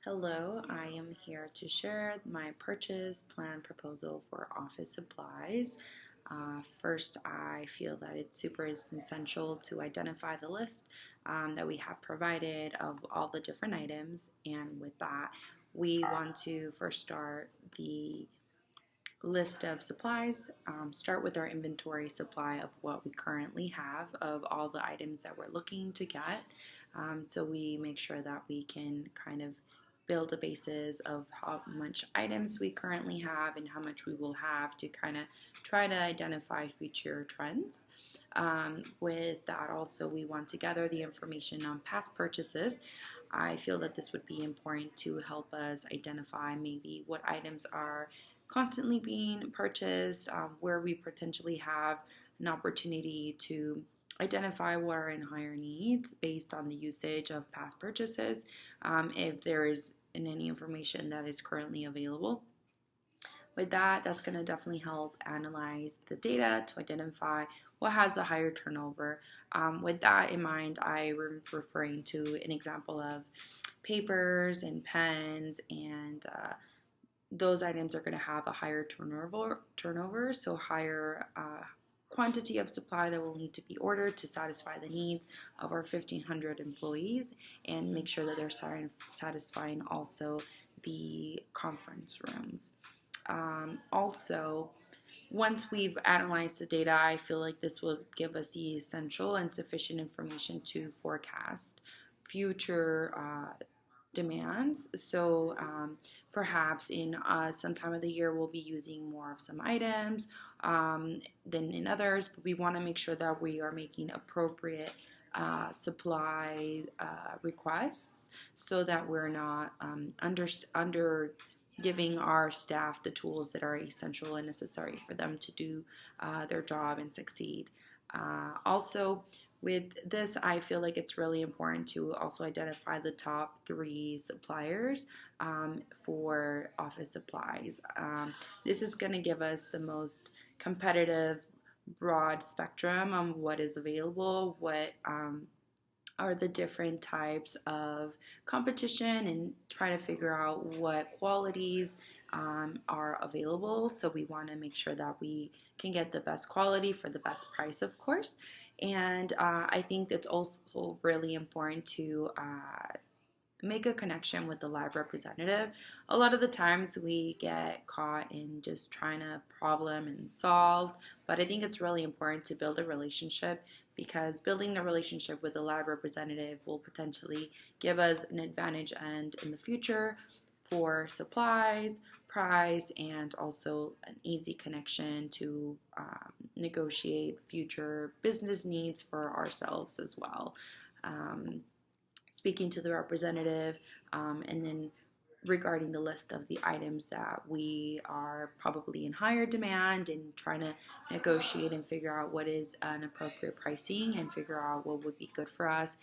Hello, I am here to share my purchase plan proposal for office supplies. First, I feel that it's super essential to identify the list that we have provided of all the different items. And with that, we want to first start the list of supplies, start with our inventory supply of what we currently have of all the items that we're looking to get. So we make sure that we can kind of build a basis of how much items we currently have and how much we will have to kind of try to identify future trends. With that, also, we want to gather the information on past purchases. I feel that this would be important to help us identify maybe what items are constantly being purchased, where we potentially have an opportunity to identify what are in higher needs based on the usage of past purchases, if there is any information that is currently available. With that, that's going to definitely help analyze the data to identify what has a higher turnover. With that in mind, I am referring to an example of papers and pens and those items are going to have a higher turnover, so higher quantity of supply that will need to be ordered to satisfy the needs of our 1,500 employees and make sure that they're satisfying also the conference rooms. Also, once we've analyzed the data, I feel like this will give us the essential and sufficient information to forecast future demands. So perhaps in some time of the year, we'll be using more of some items than in others, but we want to make sure that we are making appropriate supply requests so that we're not under giving our staff the tools that are essential and necessary for them to do their job and succeed. Also, with this, I feel like it's really important to also identify the top three suppliers for office supplies. This is going to give us the most competitive, broad spectrum on what is available, what are the different types of competition, and try to figure out what qualities are available. So we want to make sure that we can get the best quality for the best price, of course. And I think it's also really important to make a connection with the live representative. A lot of the times we get caught in just trying to problem and solve, but I think it's really important to build a relationship because building the relationship with the live representative will potentially give us an advantage and in the future for supplies, price, and also an easy connection to negotiate future business needs for ourselves as well. Speaking to the representative, and then regarding the list of the items that we are probably in higher demand and trying to negotiate and figure out what is an appropriate pricing and figure out what would be good for us.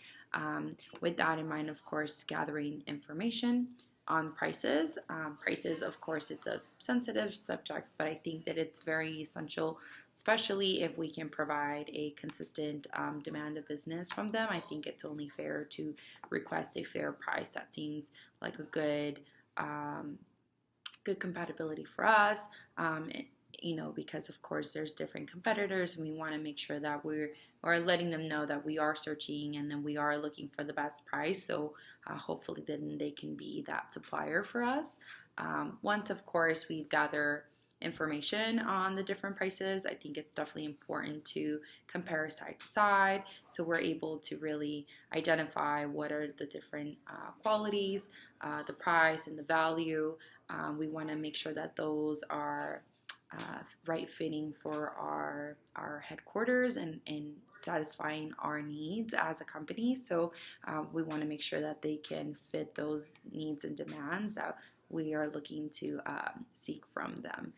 With that in mind, of course, gathering information on prices. Prices, of course, it's a sensitive subject, but I think that it's very essential, especially if we can provide a consistent demand of business from them. I think it's only fair to request a fair price. That seems like a good compatibility for us. Because of course there's different competitors, and we want to make sure that we're letting them know that we are searching and then we are looking for the best price. So hopefully then they can be that supplier for us. Once, of course, we gather information on the different prices, I think it's definitely important to compare side to side so we're able to really identify what are the different qualities, the price, and the value. We want to make sure that those are right fitting for our headquarters and satisfying our needs as a company. So we want to make sure that they can fit those needs and demands that we are looking to seek from them.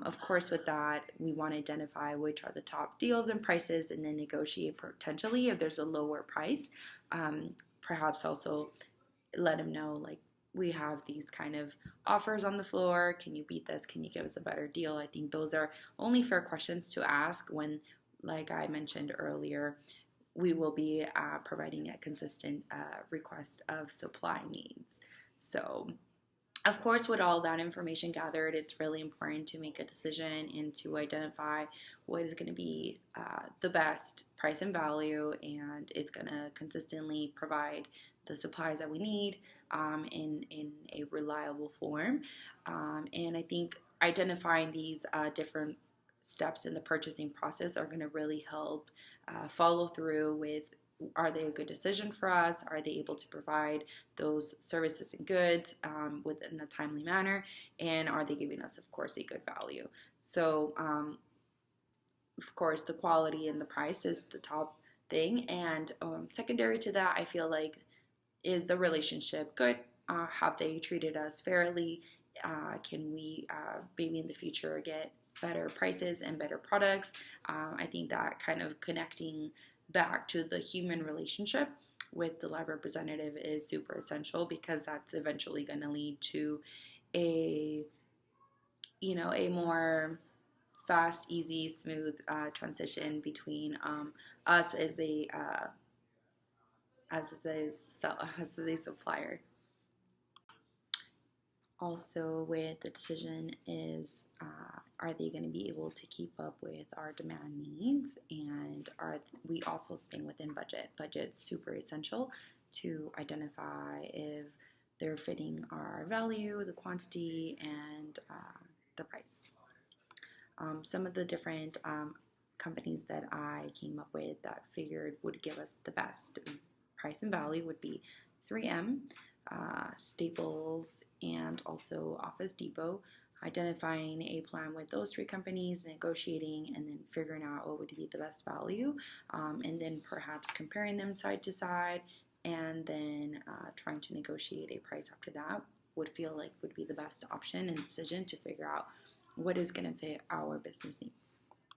Of course, with that, we want to identify which are the top deals and prices and then negotiate potentially if there's a lower price. Perhaps also let them know, like, we have these kind of offers on the floor. Can you beat this? Can you give us a better deal? I think those are only fair questions to ask when, like I mentioned earlier, we will be providing a consistent request of supply needs. So of course, with all that information gathered, it's really important to make a decision and to identify what is going to be the best price and value, and it's going to consistently provide the supplies that we need in a reliable form. And I think identifying these different steps in the purchasing process are going to really help follow through with, are they a good decision for us? Are they able to provide those services and goods within a timely manner? And are they giving us, of course, a good value? So, of course, the quality and the price is the top thing. And secondary to that, I feel like, is the relationship good? Have they treated us fairly? Can we maybe in the future get better prices and better products? I think that kind of connecting back to the human relationship with the live representative is super essential, because that's eventually going to lead to a a more fast, easy, smooth transition between us as a supplier. Also, with the decision is, are they going to be able to keep up with our demand needs, and are we also staying within budget? Budget's super essential to identify if they're fitting our value, the quantity, and the price. Some of the different companies that I came up with that figured would give us the best price and value would be 3M, Staples, and also Office Depot. Identifying a plan with those three companies, negotiating, and then figuring out what would be the best value, and then perhaps comparing them side to side, and then trying to negotiate a price after that would feel like would be the best option and decision to figure out what is going to fit our business needs.